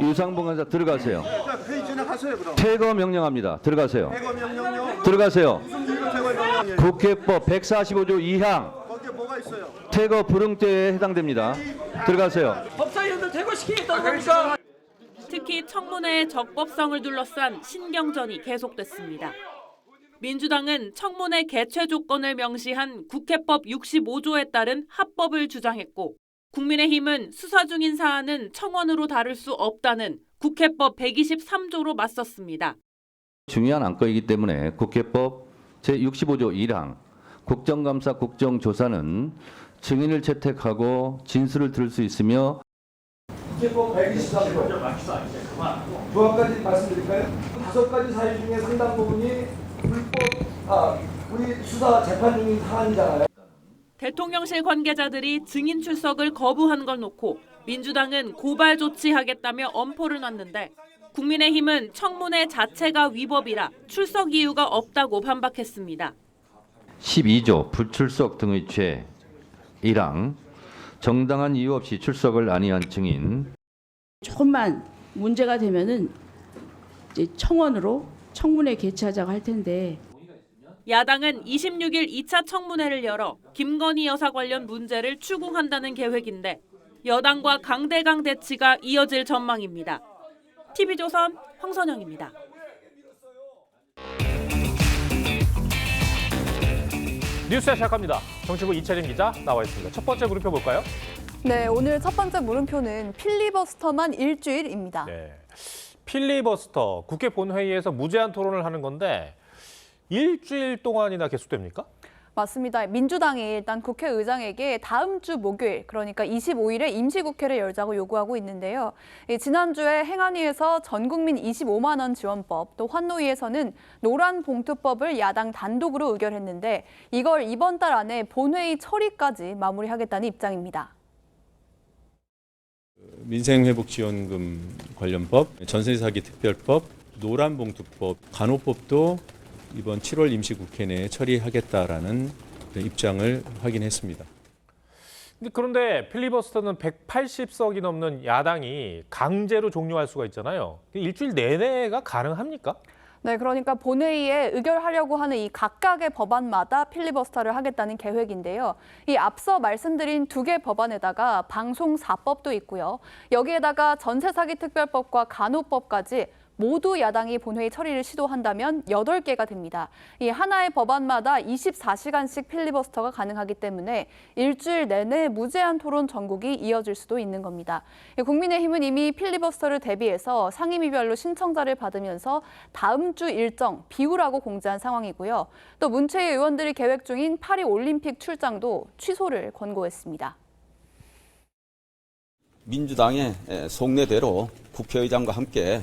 유상봉 간사 들어가세요. 회의 진행하세요, 그럼. 퇴거 명령합니다. 들어가세요. 퇴거 명령요? 들어가세요. 무슨 일로 퇴거 명령이에요? 국회법 145조 2항. 거기에 뭐가 있어요? 퇴거 불응죄에 해당됩니다. 들어가세요. 법사위원들 퇴거시키겠다는 겁니까? 특히 청문회의 적법성을 둘러싼 신경전이 계속됐습니다. 민주당은 청문회 개최 조건을 명시한 국회법 65조에 따른 합법을 주장했고 국민의힘은 수사 중인 사안은 청원으로 다룰 수 없다는 국회법 123조로 맞섰습니다. 중요한 안건이기 때문에 국회법 제65조 1항 국정감사 국정조사는 증인을 채택하고 진술을 들을 수 있으며 국회법 123조 조항까지 말씀드릴까요? 5가지 사유 중에 상당 부분이 우리 수사 재판 중인 사안이잖아요. 대통령실 관계자들이 증인 출석을 거부한 걸 놓고 민주당은 고발 조치하겠다며 엄포를 놨는데 국민의힘은 청문회 자체가 위법이라 출석 이유가 없다고 반박했습니다. 12조 불출석 등의 죄 1항 정당한 이유 없이 출석을 아니한 증인 조금만 문제가 되면은 이제 청문회 개최하자고 할 텐데 야당은 26일 2차 청문회를 열어 김건희 여사 관련 문제를 추궁한다는 계획인데 여당과 강대강 대치가 이어질 전망입니다. TV조선 황선영입니다. 뉴스 시작합니다. 정치부 이채림 기자 나와 있습니다. 첫 번째 물음표 볼까요? 네, 오늘 첫 번째 물음표는 필리버스터만 일주일입니다. 네, 필리버스터 국회 본회의에서 무제한 토론을 하는 건데 일주일 동안이나 계속됩니까? 맞습니다. 민주당이 일단 국회의장에게 다음 주 목요일, 그러니까 25일에 임시국회를 열자고 요구하고 있는데요. 지난주에 행안위에서 전국민 25만 원 지원법, 또 환노위에서는 노란봉투법을 야당 단독으로 의결했는데 이걸 이번 달 안에 본회의 처리까지 마무리하겠다는 입장입니다. 민생회복지원금 관련법, 전세사기 특별법, 노란봉투법, 간호법도 이번 7월 임시국회 내에 처리하겠다라는 입장을 확인했습니다. 그런데 필리버스터는 180석이 넘는 야당이 강제로 종료할 수가 있잖아요. 일주일 내내가 가능합니까? 네, 그러니까 본회의에 의결하려고 하는 이 각각의 법안마다 필리버스터를 하겠다는 계획인데요. 이 앞서 말씀드린 2개 법안에다가 방송사법도 있고요. 여기에다가 전세사기 특별법과 간호법까지 모두 야당이 본회의 처리를 시도한다면 8개가 됩니다. 이 하나의 법안마다 24시간씩 필리버스터가 가능하기 때문에 일주일 내내 무제한 토론 전국이 이어질 수도 있는 겁니다. 국민의힘은 이미 필리버스터를 대비해서 상임위별로 신청자를 받으면서 다음 주 일정 비우라고 공지한 상황이고요. 또 문체위 의원들이 계획 중인 파리 올림픽 출장도 취소를 권고했습니다. 민주당의 속내대로 국회의장과 함께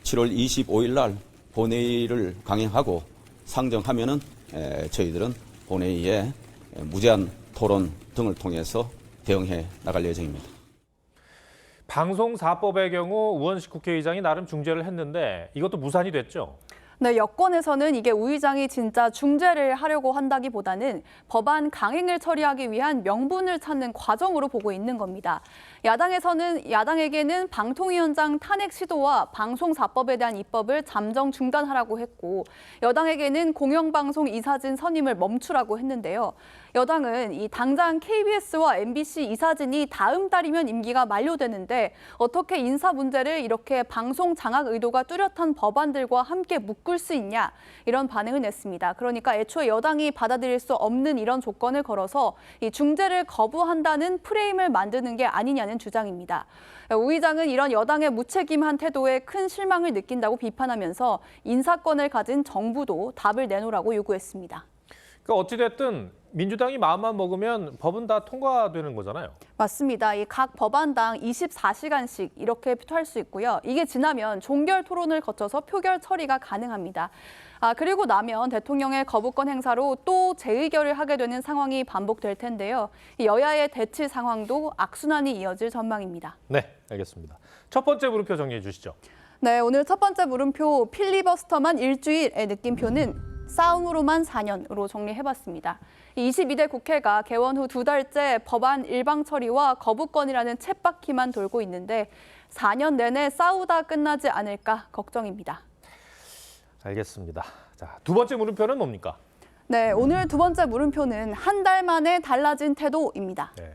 7월 25일 날 본회의를 강행하고 상정하면은 저희들은 본회의에 무제한 토론 등을 통해서 대응해 나갈 예정입니다. 방송사법의 경우 우원식 국회의장이 나름 중재를 했는데 이것도 무산이 됐죠? 네, 여권에서는 이게 우 의장이 진짜 중재를 하려고 한다기보다는 법안 강행을 처리하기 위한 명분을 찾는 과정으로 보고 있는 겁니다. 야당에게는 방통위원장 탄핵 시도와 방송사법에 대한 입법을 잠정 중단하라고 했고, 여당에게는 공영방송 이사진 선임을 멈추라고 했는데요. 여당은 이 당장 KBS와 MBC 이사진이 다음 달이면 임기가 만료되는데 어떻게 인사 문제를 이렇게 방송 장악 의도가 뚜렷한 법안들과 함께 묶을 수 있냐, 이런 반응을 냈습니다. 그러니까 애초에 여당이 받아들일 수 없는 이런 조건을 걸어서 이 중재를 거부한다는 프레임을 만드는 게 아니냐는 주장입니다. 우 의장은 이런 여당의 무책임한 태도에 큰 실망을 느낀다고 비판하면서 인사권을 가진 정부도 답을 내놓으라고 요구했습니다. 그러니까 어찌됐든 민주당이 마음만 먹으면 법은 다 통과되는 거잖아요. 맞습니다. 이 각 법안당 24시간씩 이렇게 할 수 있고요. 이게 지나면 종결 토론을 거쳐서 표결 처리가 가능합니다. 그리고 나면 대통령의 거부권 행사로 또 재의결을 하게 되는 상황이 반복될 텐데요. 이 여야의 대치 상황도 악순환이 이어질 전망입니다. 네, 알겠습니다. 첫 번째 물음표 정리해 주시죠. 네, 오늘 첫 번째 물음표 필리버스터만 일주일의 느낌표는 싸움으로만 4년으로 정리해봤습니다. 22대 국회가 개원 후 2달째 법안 일방 처리와 거부권이라는 쳇바퀴만 돌고 있는데 4년 내내 싸우다 끝나지 않을까 걱정입니다. 알겠습니다. 자, 두 번째 물음표는 뭡니까? 네, 오늘 두 번째 물음표는 한 달 만에 달라진 태도입니다. 네.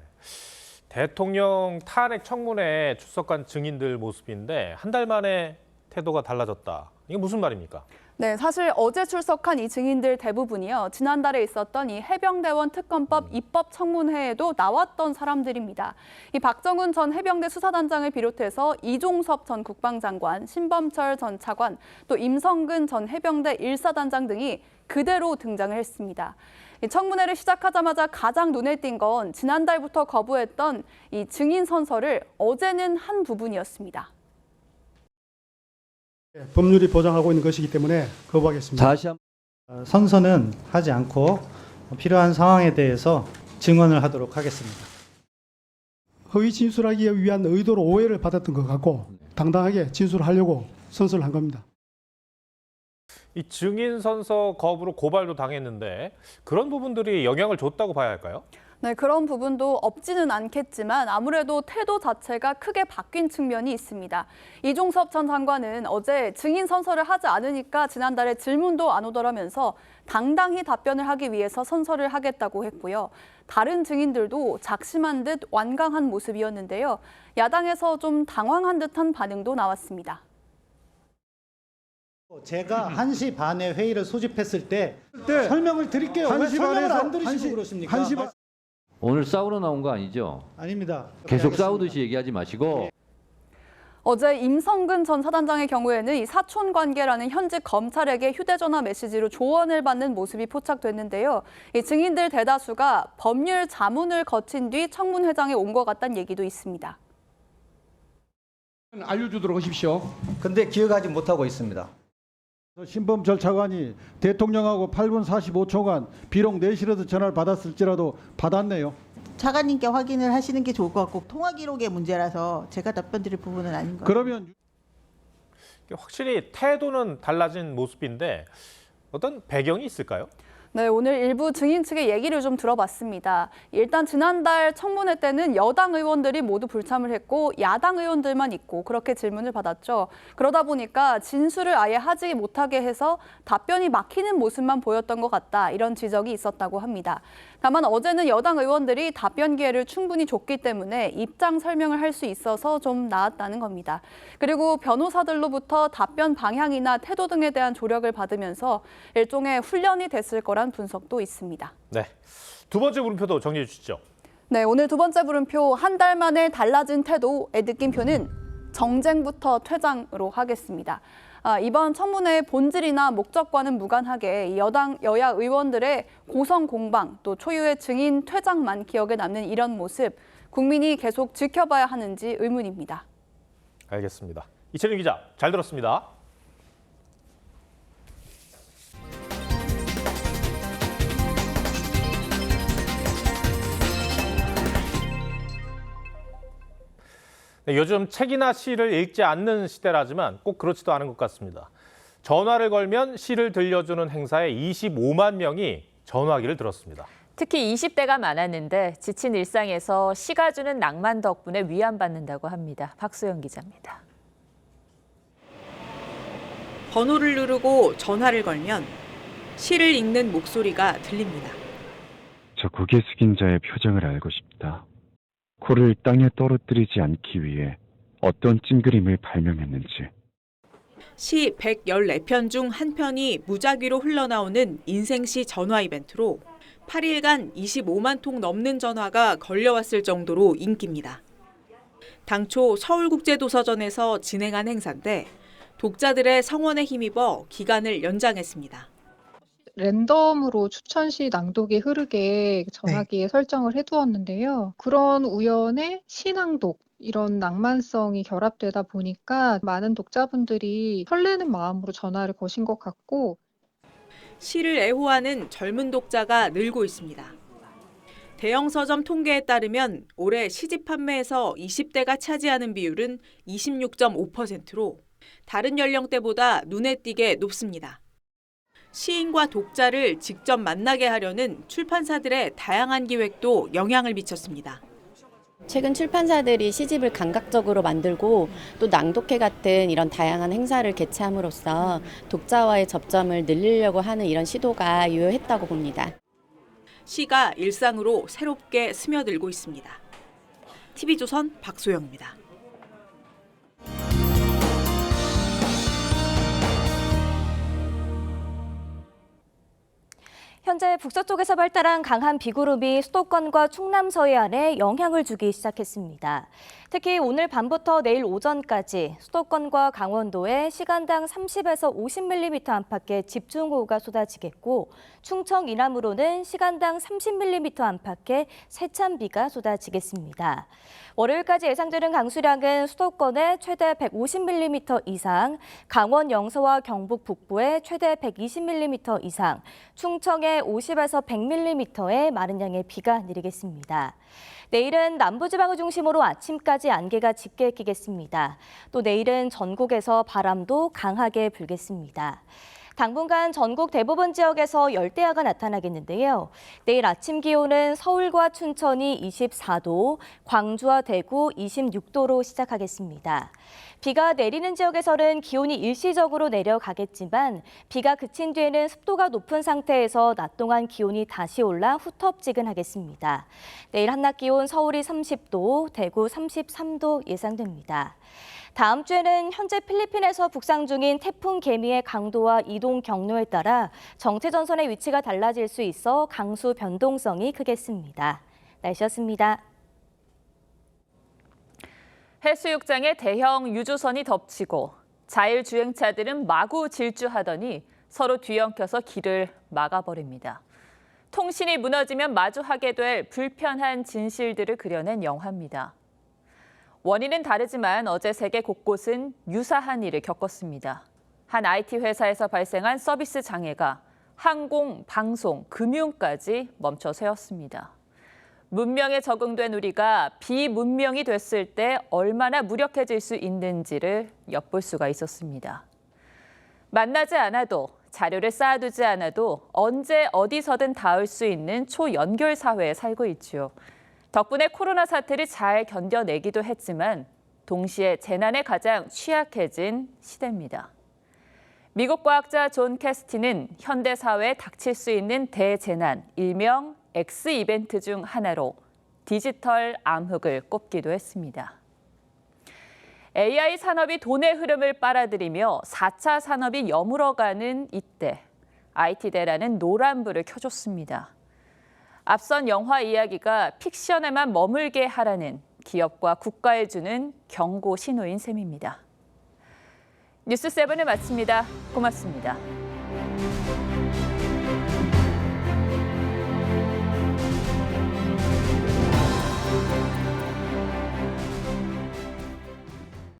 대통령 탄핵 청문회에 출석한 증인들 모습인데 한 달 만에 태도가 달라졌다. 이게 무슨 말입니까? 네, 사실 어제 출석한 이 증인들 대부분이요. 지난달에 있었던 이 해병대원 특검법 입법 청문회에도 나왔던 사람들입니다. 이 박정훈 전 해병대 수사단장을 비롯해서 이종섭 전 국방장관, 신범철 전 차관, 또 임성근 전 해병대 1사단장 등이 그대로 등장을 했습니다. 이 청문회를 시작하자마자 가장 눈에 띈 건 지난달부터 거부했던 이 증인 선서를 어제는 한 부분이었습니다. 법률이 보장하고 있는 것이기 때문에 거부하겠습니다. 다시 선서는 하지 않고 필요한 상황에 대해서 증언을 하도록 하겠습니다. 허위 진술하기 위한 의도로 오해를 받았던 것 같고 당당하게 진술하려고 선서를 한 겁니다. 이 증인 선서 거부로 고발도 당했는데 그런 부분들이 영향을 줬다고 봐야 할까요? 네, 그런 부분도 없지는 않겠지만 아무래도 태도 자체가 크게 바뀐 측면이 있습니다. 이종섭 전 장관은 어제 증인 선서를 하지 않으니까 지난달에 질문도 안 오더라면서 당당히 답변을 하기 위해서 선서를 하겠다고 했고요. 다른 증인들도 작심한 듯 완강한 모습이었는데요. 야당에서 좀 당황한 듯한 반응도 나왔습니다. 제가 1시 반에 회의를 소집했을 때 설명을 드릴게요. 왜 설명을 안 들으시고 그러십니까? 오늘 싸우러 나온 거 아니죠? 아닙니다. 계속 싸우듯이 얘기하지 마시고. 어제 임성근 전 사단장의 경우에는 이 사촌 관계라는 현직 검찰에게 휴대전화 메시지로 조언을 받는 모습이 포착됐는데요. 이 증인들 대다수가 법률 자문을 거친 뒤 청문회장에 온 것 같다는 얘기도 있습니다. 알려주도록 하십시오. 근데 기억하지 못하고 있습니다. 신범 절차관이 대통령하고 8분 45초간 비록 내실에서 전화를 받았을지라도 받았네요. 차관님께 확인을 하시는 게 좋을 것 같고 통화 기록의 문제라서 제가 답변 드릴 부분은 아닌 것 같아요. 그러면 확실히 태도는 달라진 모습인데 어떤 배경이 있을까요? 네, 오늘 일부 증인 측의 얘기를 좀 들어봤습니다. 일단 지난달 청문회 때는 여당 의원들이 모두 불참을 했고 야당 의원들만 있고 그렇게 질문을 받았죠. 그러다 보니까 진술을 아예 하지 못하게 해서 답변이 막히는 모습만 보였던 것 같다. 이런 지적이 있었다고 합니다. 다만 어제는 여당 의원들이 답변 기회를 충분히 줬기 때문에 입장 설명을 할 수 있어서 좀 나았다는 겁니다. 그리고 변호사들로부터 답변 방향이나 태도 등에 대한 조력을 받으면서 일종의 훈련이 됐을 거란 분석도 있습니다. 네, 두 번째 물음표도 정리해 주시죠. 네, 오늘 두 번째 물음표, 한 달 만에 달라진 태도의 느낌표는 정쟁부터 퇴장으로 하겠습니다. 이번 청문회의 본질이나 목적과는 무관하게 여당, 여야 의원들의 고성 공방, 또 초유의 증인 퇴장만 기억에 남는 이런 모습, 국민이 계속 지켜봐야 하는지 의문입니다. 알겠습니다. 이채린 기자, 잘 들었습니다. 네, 요즘 책이나 시를 읽지 않는 시대라지만 꼭 그렇지도 않은 것 같습니다. 전화를 걸면 시를 들려주는 행사에 25만 명이 전화기를 들었습니다. 특히 20대가 많았는데 지친 일상에서 시가 주는 낭만 덕분에 위안받는다고 합니다. 박수영 기자입니다. 번호를 누르고 전화를 걸면 시를 읽는 목소리가 들립니다. 저 고개 숙인 자의 표정을 알고 싶다. 코를 땅에 떨어뜨리지 않기 위해 어떤 찡그림을 발명했는지. 시 114편 중 한 편이 무작위로 흘러나오는 인생시 전화 이벤트로 8일간 25만 통 넘는 전화가 걸려왔을 정도로 인기입니다. 당초 서울국제도서전에서 진행한 행사인데 독자들의 성원에 힘입어 기간을 연장했습니다. 랜덤으로 추천시 낭독이 흐르게 전화기에 설정을 해두었는데요. 그런 우연의 시낭독, 이런 낭만성이 결합되다 보니까 많은 독자분들이 설레는 마음으로 전화를 거신 것 같고 시를 애호하는 젊은 독자가 늘고 있습니다. 대형 서점 통계에 따르면 올해 시집 판매에서 20대가 차지하는 비율은 26.5%로 다른 연령대보다 눈에 띄게 높습니다. 시인과 독자를 직접 만나게 하려는 출판사들의 다양한 기획도 영향을 미쳤습니다. 최근 출판사들이 시집을 감각적으로 만들고 또 낭독회 같은 이런 다양한 행사를 개최함으로써 독자와의 접점을 늘리려고 하는 이런 시도가 유효했다고 봅니다. 시가 일상으로 새롭게 스며들고 있습니다. TV조선 박소영입니다. 현재 북서쪽에서 발달한 강한 비구름이 수도권과 충남 서해안에 영향을 주기 시작했습니다. 특히 오늘 밤부터 내일 오전까지 수도권과 강원도에 시간당 30에서 50mm 안팎의 집중호우가 쏟아지겠고 충청 이남으로는 시간당 30mm 안팎의 세찬비가 쏟아지겠습니다. 월요일까지 예상되는 강수량은 수도권에 최대 150mm 이상, 강원 영서와 경북 북부에 최대 120mm 이상, 충청에 50에서 100mm의 많은 양의 비가 내리겠습니다. 내일은 남부지방을 중심으로 아침까지 안개가 짙게 끼겠습니다. 또 내일은 전국에서 바람도 강하게 불겠습니다. 당분간 전국 대부분 지역에서 열대야가 나타나겠는데요. 내일 아침 기온은 서울과 춘천이 24도, 광주와 대구 26도로 시작하겠습니다. 비가 내리는 지역에서는 기온이 일시적으로 내려가겠지만 비가 그친 뒤에는 습도가 높은 상태에서 낮 동안 기온이 다시 올라 후텁지근하겠습니다. 내일 한낮 기온 서울이 30도, 대구 33도 예상됩니다. 다음 주에는 현재 필리핀에서 북상 중인 태풍 개미의 강도와 이동 경로에 따라 정체 전선의 위치가 달라질 수 있어 강수 변동성이 크겠습니다. 날씨였습니다. 해수욕장에 대형 유조선이 덮치고 자율주행차들은 마구 질주하더니 서로 뒤엉켜서 길을 막아버립니다. 통신이 무너지면 마주하게 될 불편한 진실들을 그려낸 영화입니다. 원인은 다르지만 어제 세계 곳곳은 유사한 일을 겪었습니다. 한 IT 회사에서 발생한 서비스 장애가 항공, 방송, 금융까지 멈춰 세웠습니다. 문명에 적응된 우리가 비문명이 됐을 때 얼마나 무력해질 수 있는지를 엿볼 수가 있었습니다. 만나지 않아도, 자료를 쌓아두지 않아도 언제 어디서든 닿을 수 있는 초연결 사회에 살고 있죠. 덕분에 코로나 사태를 잘 견뎌내기도 했지만 동시에 재난에 가장 취약해진 시대입니다. 미국 과학자 존 캐스티는 현대 사회에 닥칠 수 있는 대재난, 일명 X 이벤트 중 하나로 디지털 암흑을 꼽기도 했습니다. AI 산업이 돈의 흐름을 빨아들이며 4차 산업이 여물어가는 이때 IT대라는 노란불을 켜줬습니다. 앞선 영화 이야기가 픽션에만 머물게 하라는 기업과 국가에 주는 경고 신호인 셈입니다. 뉴스7을 마칩니다. 고맙습니다.